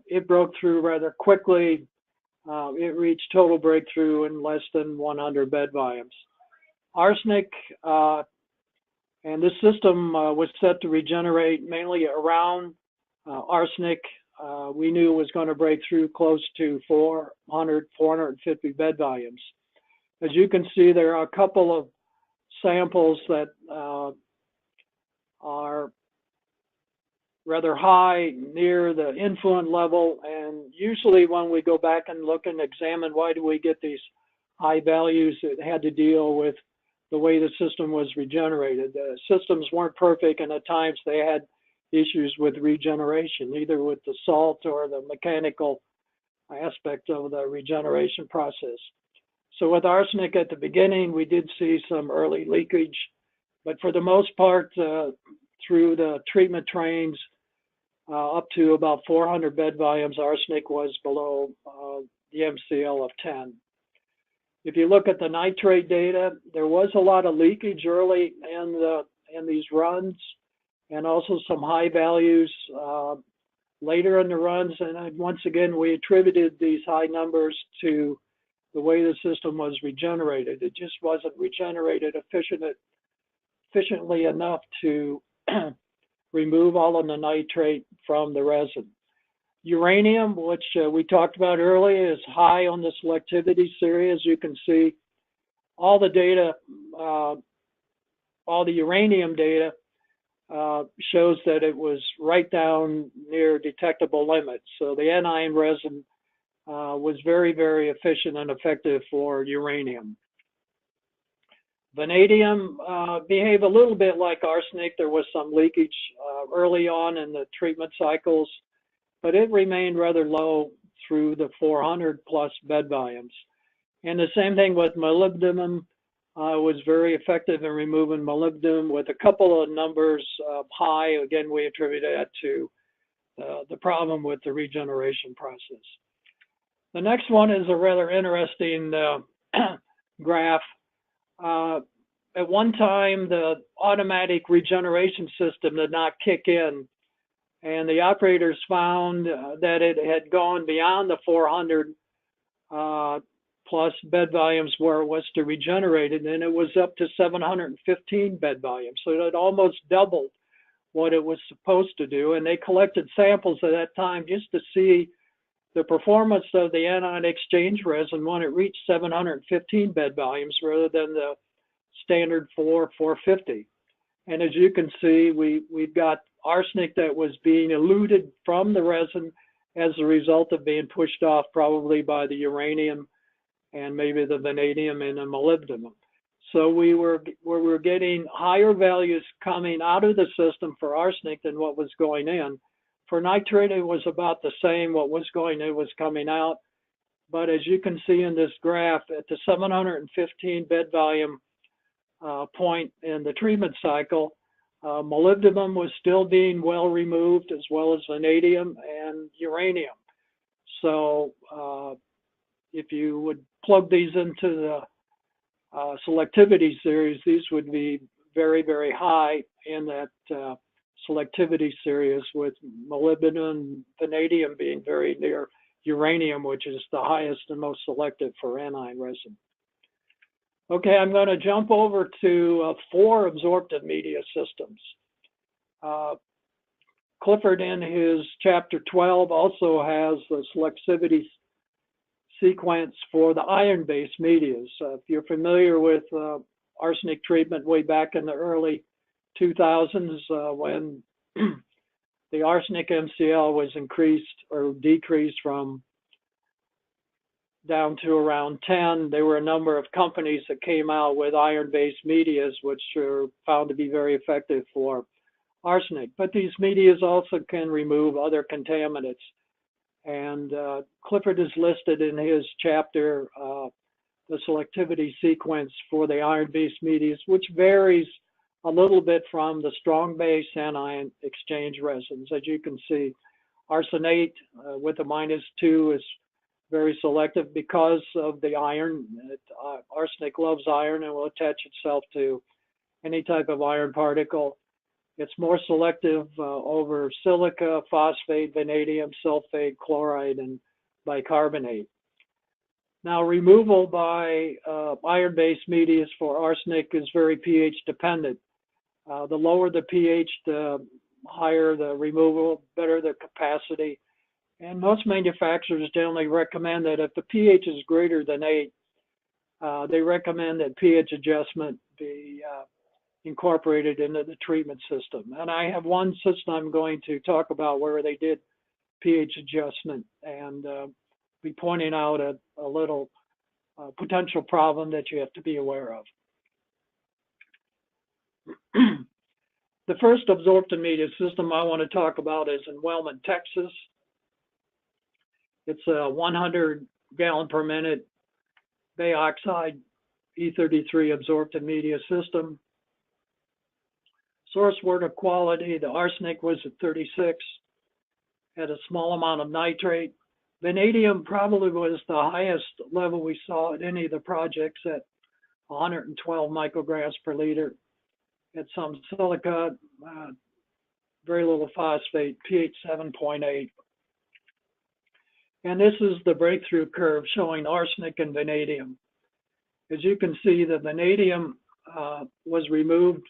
it broke through rather quickly. It reached total breakthrough in less than 100 bed volumes. Arsenic, and this system was set to regenerate mainly around arsenic. We knew it was going to break through close to 450 bed volumes. As you can see, there are a couple of samples that are rather high near the influent level, and usually when we go back and look and examine why do we get these high values, it had to deal with the way the system was regenerated. The systems weren't perfect, and at times they had issues with regeneration, either with the salt or the mechanical aspect of the regeneration process. So with arsenic at the beginning, we did see some early leakage, but for the most part, through the treatment trains, up to about 400 bed volumes, arsenic was below the MCL of 10. If you look at the nitrate data, there was a lot of leakage early in these runs, and also some high values later in the runs. And once again, we attributed these high numbers to the way the system was regenerated. It just wasn't regenerated efficiently enough to remove all of the nitrate from the resin. Uranium, which we talked about earlier, is high on the selectivity series. You can see all the data, all the uranium data shows that it was right down near detectable limits. So the anion resin was very, very efficient and effective for uranium. Vanadium behaved a little bit like arsenic. There was some leakage early on in the treatment cycles, but it remained rather low through the 400 plus bed volumes. And the same thing with molybdenum. Was very effective in removing molybdenum with a couple of numbers high. Again, we attribute that to the problem with the regeneration process. The next one is a rather interesting graph. At one time, the automatic regeneration system did not kick in, and the operators found that it had gone beyond the 400 plus bed volumes where it was to regenerate it, and it was up to 715 bed volumes. So it almost doubled what it was supposed to do, and they collected samples at that time just to see the performance of the anion exchange resin when it reached 715 bed volumes rather than the standard 450. And as you can see, we've got arsenic that was being eluted from the resin as a result of being pushed off probably by the uranium and maybe the vanadium and the molybdenum. So we were getting higher values coming out of the system for arsenic than what was going in. For nitrate, it was about the same. What was going in was coming out. But as you can see in this graph, at the 715 bed volume point in the treatment cycle, molybdenum was still being well removed, as well as vanadium and uranium. So if you would plug these into the selectivity series, these would be very, very high in that selectivity series, with molybdenum and vanadium being very near uranium, which is the highest and most selective for anion resin. Okay, I'm going to jump over to 4 absorptive media systems. Clifford, in his chapter 12, also has the selectivity sequence for the iron-based medias. If you're familiar with arsenic treatment way back in the early 2000s, when the arsenic MCl was increased or decreased from down to around 10, there were a number of companies that came out with iron-based medias, which are found to be very effective for arsenic. But these medias also can remove other contaminants. And Clifford is listed in his chapter, the selectivity sequence for the iron-based medias, which varies a little bit from the strong base anion exchange resins. As you can see, arsenate with a -2 is very selective because of the iron. Arsenic loves iron and will attach itself to any type of iron particle. It's more selective over silica, phosphate, vanadium, sulfate, chloride, and bicarbonate. Now, removal by iron-based medias for arsenic is very pH dependent. The lower the pH, the higher the removal, better the capacity. And most manufacturers generally recommend that if the pH is greater than 8, they recommend that pH adjustment be incorporated into the treatment system. And I have one system I'm going to talk about where they did pH adjustment and be pointing out a little potential problem that you have to be aware of. The first absorptive media system I want to talk about is in Wellman, Texas. It's a 100 gallon per minute bay oxide E33 absorptive media system. Source water quality, the arsenic was at 36, had a small amount of nitrate. Vanadium probably was the highest level we saw at any of the projects at 112 micrograms per liter. Had some silica, very little phosphate, pH 7.8. And this is the breakthrough curve showing arsenic and vanadium. As you can see, the vanadium was removed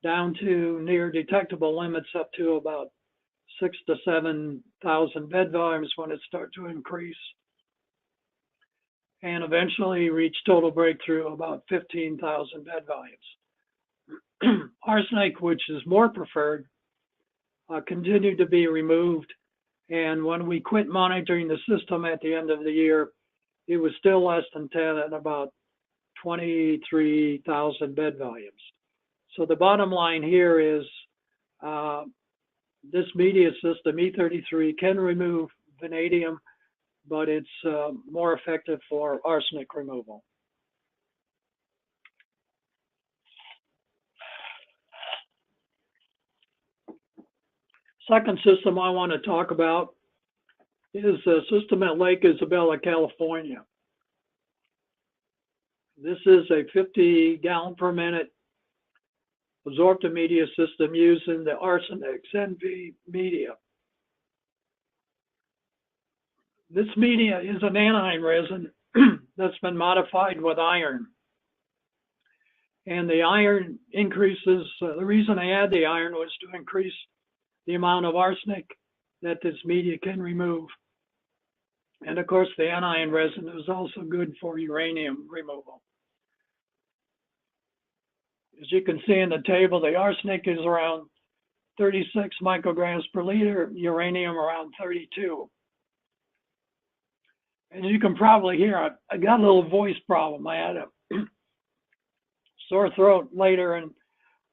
down to near detectable limits up to about 6,000 to 7,000 bed volumes when it started to increase, and eventually reach total breakthrough about 15,000 bed volumes. Arsenic, which is more preferred, continued to be removed, and when we quit monitoring the system at the end of the year, it was still less than 10 at about 23,000 bed volumes. So the bottom line here is this media system, E33, can remove vanadium, but it's more effective for arsenic removal. Second system I want to talk about is a system at Lake Isabella, California. This is a 50 gallon per minute absorptive media system using the Arsenic NV media. This media is an anion resin that's been modified with iron. And the iron increases, the reason I add the iron was to increase the amount of arsenic that this media can remove. And of course, the anion resin is also good for uranium removal. As you can see in the table, the arsenic is around 36 micrograms per liter, uranium around 32. And you can probably hear, I got a little voice problem. I had a sore throat later in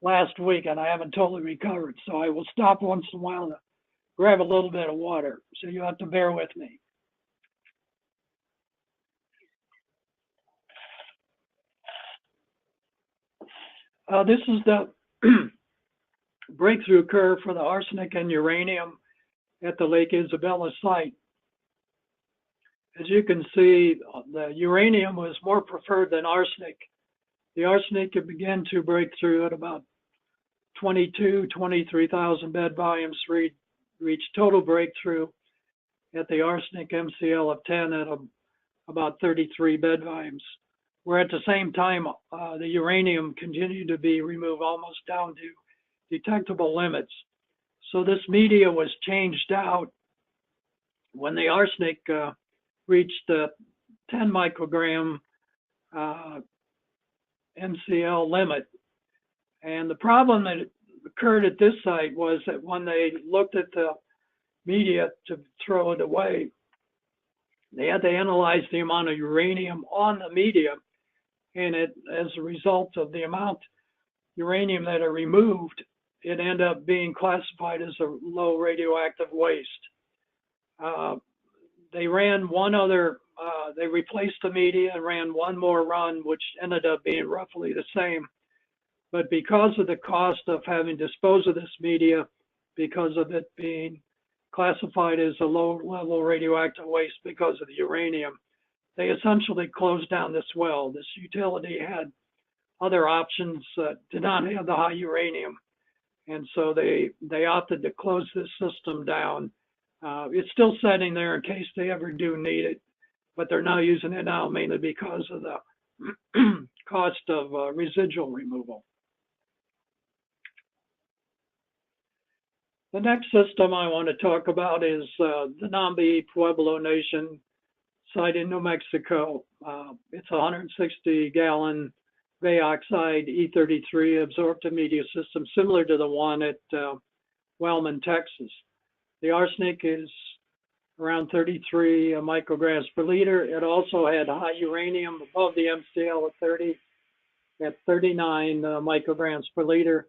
last week, and I haven't totally recovered. So I will stop once in a while to grab a little bit of water. So you have to bear with me. This is the breakthrough curve for the arsenic and uranium at the Lake Isabella site. As you can see, the uranium was more preferred than arsenic. The arsenic began to break through at about 23,000 bed volumes, reached total breakthrough at the arsenic MCL of 10 at about 33 bed volumes, where at the same time, the uranium continued to be removed almost down to detectable limits. So this media was changed out when the arsenic reached the 10 microgram MCL limit. And the problem that occurred at this site was that when they looked at the media to throw it away, they had to analyze the amount of uranium on the media, and as a result of the amount of uranium that are removed, it ended up being classified as a low radioactive waste. They ran one other, they replaced the media and ran one more run, which ended up being roughly the same. But because of the cost of having disposed of this media, because of it being classified as a low-level radioactive waste because of the uranium, they essentially closed down this well. This utility had other options that did not have the high uranium, and so they opted to close this system down. It's still sitting there in case they ever do need it, but they're not using it now mainly because of the cost of residual removal. The next system I want to talk about is the Nambi Pueblo Nation site in New Mexico. It's a 160-gallon Bay-oxide E33 absorptive media system similar to the one at Wellman, Texas. The arsenic is around 33 micrograms per liter. It also had high uranium above the MCL at 39 micrograms per liter.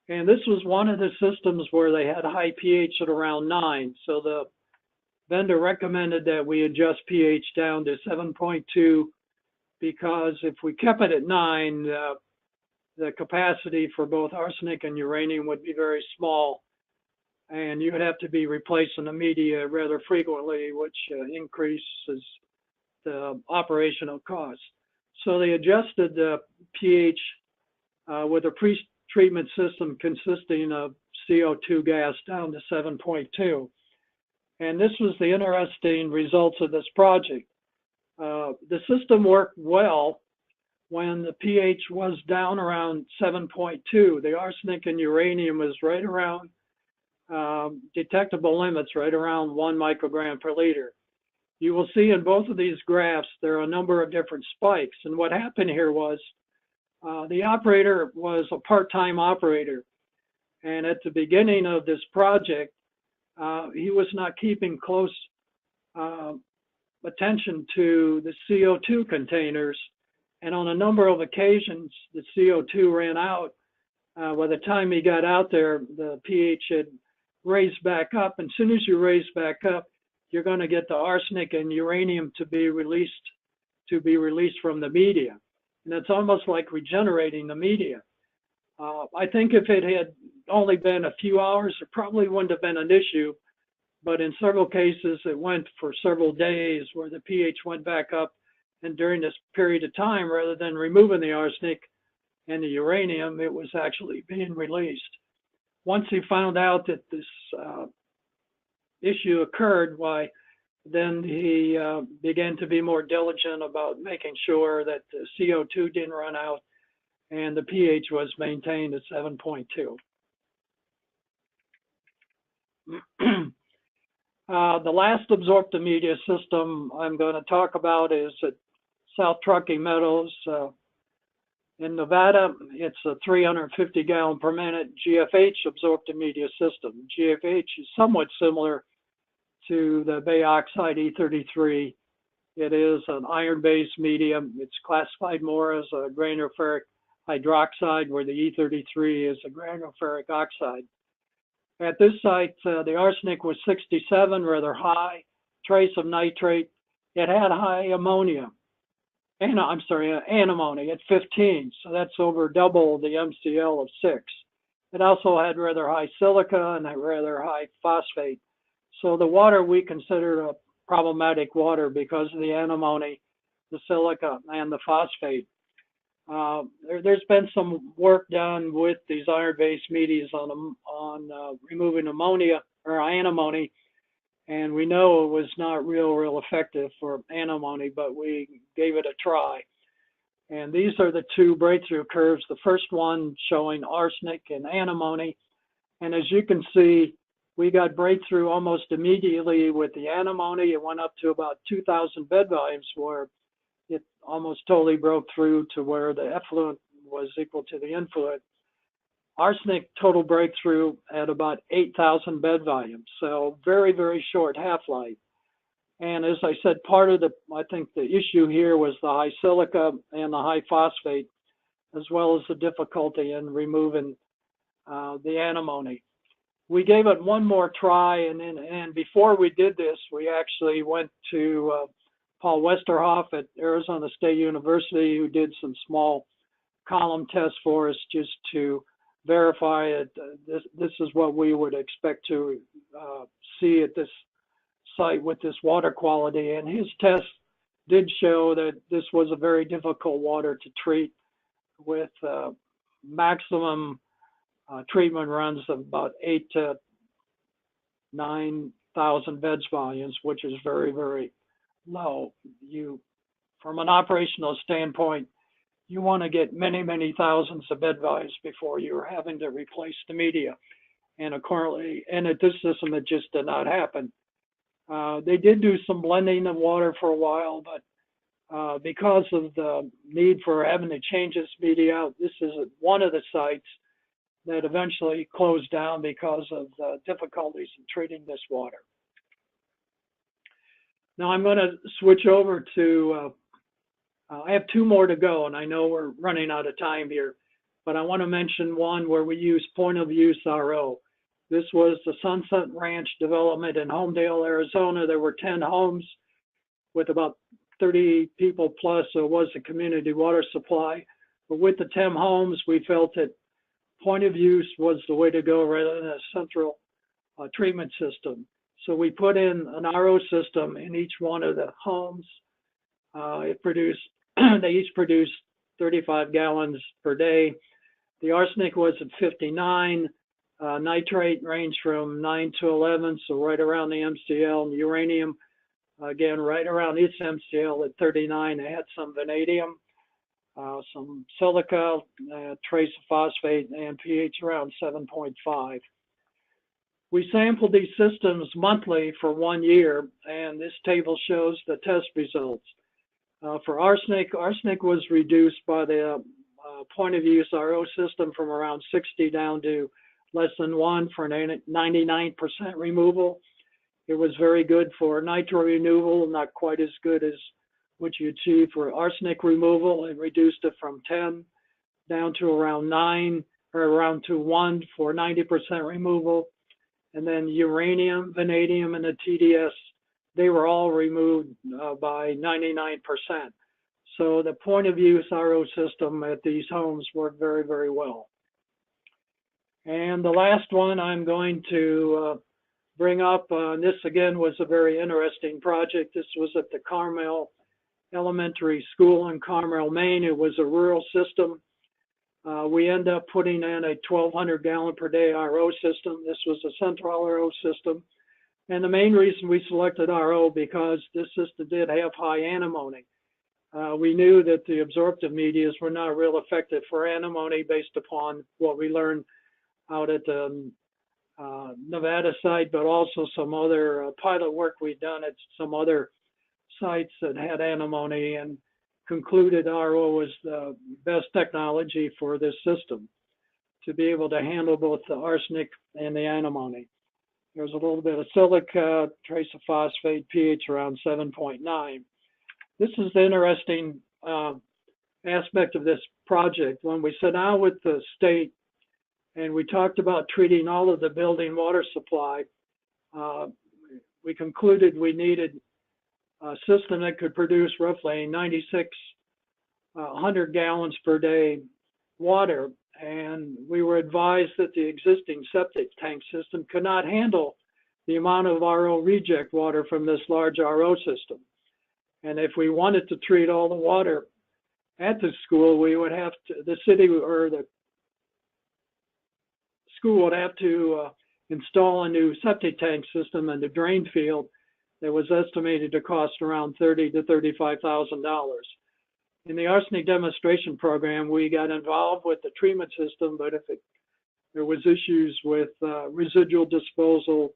And this was one of the systems where they had high pH at around 9. So the vendor recommended that we adjust pH down to 7.2 because if we kept it at 9, the capacity for both arsenic and uranium would be very small. And you would have to be replacing the media rather frequently, which increases the operational costs. So they adjusted the pH with a pre-treatment system consisting of CO2 gas down to 7.2. And this was the interesting results of this project. The system worked well when the pH was down around 7.2. The arsenic and uranium was right around detectable limits right around 1 microgram per liter. You will see in both of these graphs there are a number of different spikes. And what happened here was the operator was a part-time operator. And at the beginning of this project, he was not keeping close attention to the CO2 containers. And on a number of occasions, the CO2 ran out. By the time he got out there, the pH had raised back up. And as soon as you raise back up, you're going to get the arsenic and uranium to be released from the media. And it's almost like regenerating the media. I think if it had only been a few hours, it probably wouldn't have been an issue. But in several cases, it went for several days where the pH went back up. And during this period of time, rather than removing the arsenic and the uranium, it was actually being released. Once he found out that this issue occurred, why, then he began to be more diligent about making sure that the CO2 didn't run out and the pH was maintained at 7.2. The last absorptive media system I'm going to talk about is at South Truckee Meadows. In Nevada, it's a 350 gallon per minute GFH absorptive media system. GFH is somewhat similar to the Bay Oxide E33. It is an iron-based medium. It's classified more as a granuloferric hydroxide, where the E33 is a granuloferric oxide. At this site, the arsenic was 67, rather high, trace of nitrate. It had high ammonia, antimony at 15, so that's over double the MCL of 6. It also had rather high silica and a rather high phosphate. So the water we considered a problematic water because of the antimony, the silica, and the phosphate. There's been some work done with these iron-based medias on removing ammonia or antimony, and we know it was not real effective for antimony, but we gave it a try. And these are the two breakthrough curves. The first one showing arsenic and antimony, and as you can see, we got breakthrough almost immediately with the antimony. It went up to about 2,000 bed volumes, where it almost totally broke through to where the effluent was equal to the influent. Arsenic total breakthrough at about 8,000 bed volumes, so very short half-life. And as I said, part of I think the issue here was the high silica and the high phosphate, as well as the difficulty in removing the antimony. We gave it one more try, and before we did this, we actually went to Paul Westerhoff at Arizona State University, who did some small column tests for us just to verify it. This is what we would expect to see at this site with this water quality. And his tests did show that this was a very difficult water to treat, with maximum treatment runs of about 8 to 9,000 beds volumes, which is very low. From an operational standpoint, you want to get many thousands of bed volumes before you're having to replace the media. And currently, and at this system, it just did not happen. They did do some blending of water for a while, but because of the need for having to change this media out, this is one of the sites that eventually closed down because of the difficulties in treating this water. Now I'm going to switch over to, I have 2 more to go, and I know we're running out of time here, but I want to mention one where we use point of use RO. This was the Sunset Ranch development in Homedale, Arizona. There were 10 homes with about 30 people plus, so it was a community water supply. But with the 10 homes, we felt that point of use was the way to go rather than a central treatment system. So we put in an RO system in each one of the homes. They each produced 35 gallons per day. The arsenic was at 59. Nitrate ranged from 9 to 11, so right around the MCL. And uranium, again, right around its MCL at 39. It had some vanadium, some silica, trace of phosphate, and pH around 7.5. We sampled these systems monthly for 1 year, and this table shows the test results. For arsenic was reduced by the point of use RO system from around 60 down to less than 1 for 99% removal. It was very good for nitro removal, not quite as good as what you achieve for arsenic removal. It reduced it from 10 down to around 9 or around to 1 for 90% removal. And then uranium, vanadium, and the TDS, they were all removed by 99%. So the point of use RO system at these homes worked very, very well. And the last one I'm going to bring up, this again was a very interesting project. This was at the Carmel Elementary School in Carmel, Maine. It was a rural system. We ended up putting in a 1,200 gallon per day RO system. This was a central RO system. And the main reason we selected RO because this system did have high antimony. We knew that the absorptive medias were not real effective for antimony based upon what we learned out at the Nevada site, but also some other pilot work we'd done at some other sites that had antimony, and concluded RO was the best technology for this system to be able to handle both the arsenic and the antimony. There's a little bit of silica, trace of phosphate, pH around 7.9. This is the interesting aspect of this project. When we sat down with the state and we talked about treating all of the building water supply, we concluded we needed a system that could produce roughly 9,600 gallons per day water. And we were advised that the existing septic tank system could not handle the amount of RO reject water from this large RO system. And if we wanted to treat all the water at the school, we would have to, the city or the school would have to install a new septic tank system in the drain field that was estimated to cost around $30,000 to $35,000. In the arsenic demonstration program, we got involved with the treatment system, but if there was issues with residual disposal,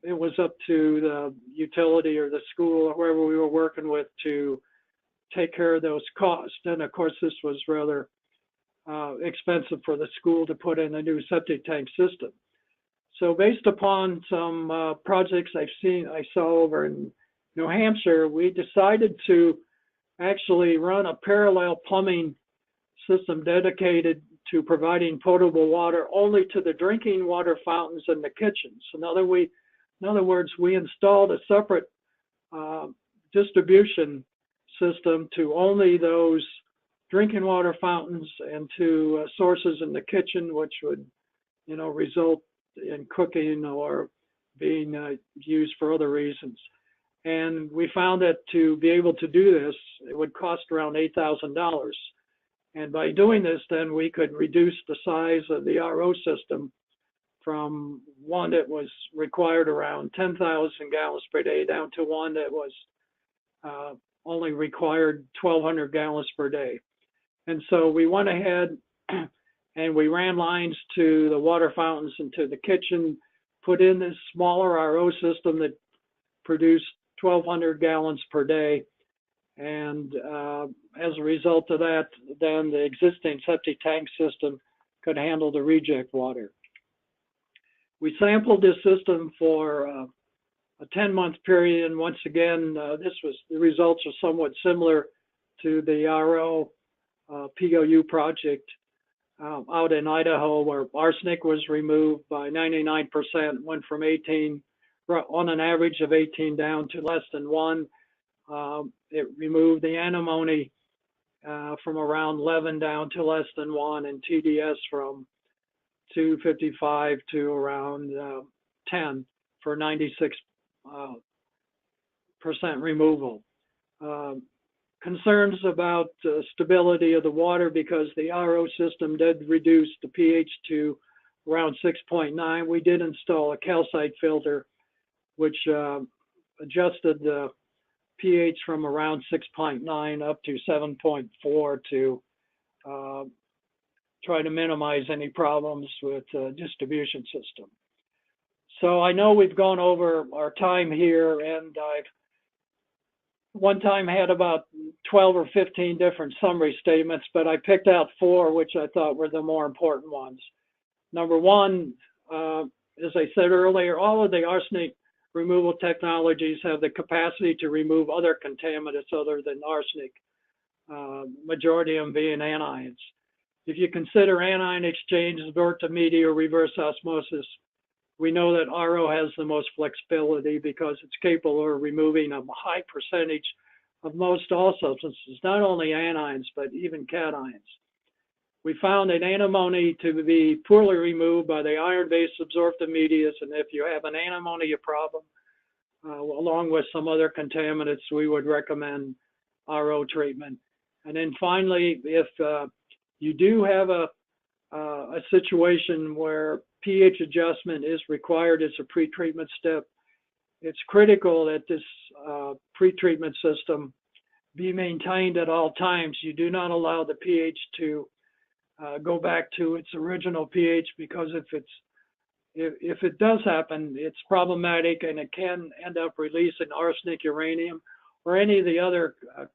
it was up to the utility or the school or whoever we were working with to take care of those costs. And of course, this was rather expensive for the school to put in a new septic tank system. So based upon some projects I saw over in New Hampshire, we decided to actually run a parallel plumbing system dedicated to providing potable water only to the drinking water fountains in the kitchens. In other words, we installed a separate distribution system to only those drinking water fountains and to sources in the kitchen, which would, result in cooking or being used for other reasons. And we found that to be able to do this, it would cost around $8,000. And by doing this, then we could reduce the size of the RO system from one that was required around 10,000 gallons per day down to one that was only required 1,200 gallons per day. And so we went ahead and we ran lines to the water fountains and to the kitchen, put in this smaller RO system that produced 1,200 gallons per day. And as a result of that, then the existing septic tank system could handle the reject water. We sampled this system for a 10-month period, and once again, the results are somewhat similar to the RO POU project out in Idaho, where arsenic was removed by 99%, went from 18, on an average of 18 down to less than 1. It removed the antimony from around 11 down to less than 1, and TDS from 255 to around 10 for 96% removal. Concerns about stability of the water because the RO system did reduce the pH to around 6.9. We did install a calcite filter, which adjusted the pH from around 6.9 up to 7.4 to try to minimize any problems with distribution system. So I know we've gone over our time here, and I've one time had about 12 or 15 different summary statements, but I picked out 4 which I thought were the more important ones. Number one, as I said earlier, all of the arsenic removal technologies have the capacity to remove other contaminants other than arsenic, majority of them being anions. If you consider anion exchange, vert to media, or reverse osmosis, we know that RO has the most flexibility because it's capable of removing a high percentage of most all substances, not only anions, but even cations. We found an antimony to be poorly removed by the iron-based absorptive medias, and if you have an antimony problem, along with some other contaminants, we would recommend RO treatment. And then finally, if you do have a situation where pH adjustment is required as a pre-treatment step, it's critical that this pre-treatment system be maintained at all times. You do not allow the pH to go back to its original pH, because if it does happen, it's problematic and it can end up releasing arsenic, uranium, or any of the other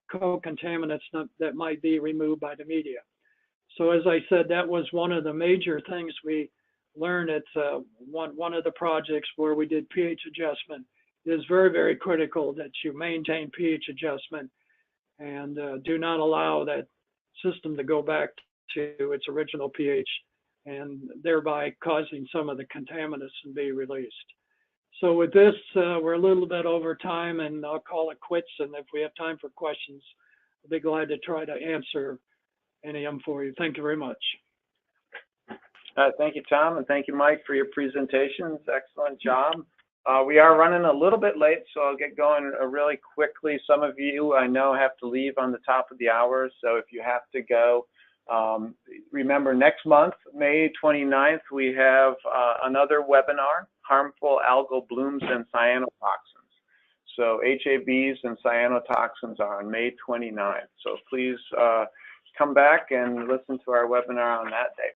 co-contaminants that might be removed by the media. So as I said, that was one of the major things we learned at one of the projects where we did pH adjustment. It is very, very critical that you maintain pH adjustment and do not allow that system to go back to its original pH, and thereby causing some of the contaminants to be released. So with this, we're a little bit over time, and I'll call it quits. And if we have time for questions, I'll be glad to try to answer any of them for you. Thank you very much. Thank you, Tom, and thank you, Mike, for your presentations. Excellent job. We are running a little bit late, so I'll get going really quickly. Some of you I know have to leave on the top of the hour, so if you have to go, remember next month, May 29th, we have another webinar, Harmful Algal Blooms and Cyanotoxins. So HABs and cyanotoxins are on May 29th. So please come back and listen to our webinar on that day.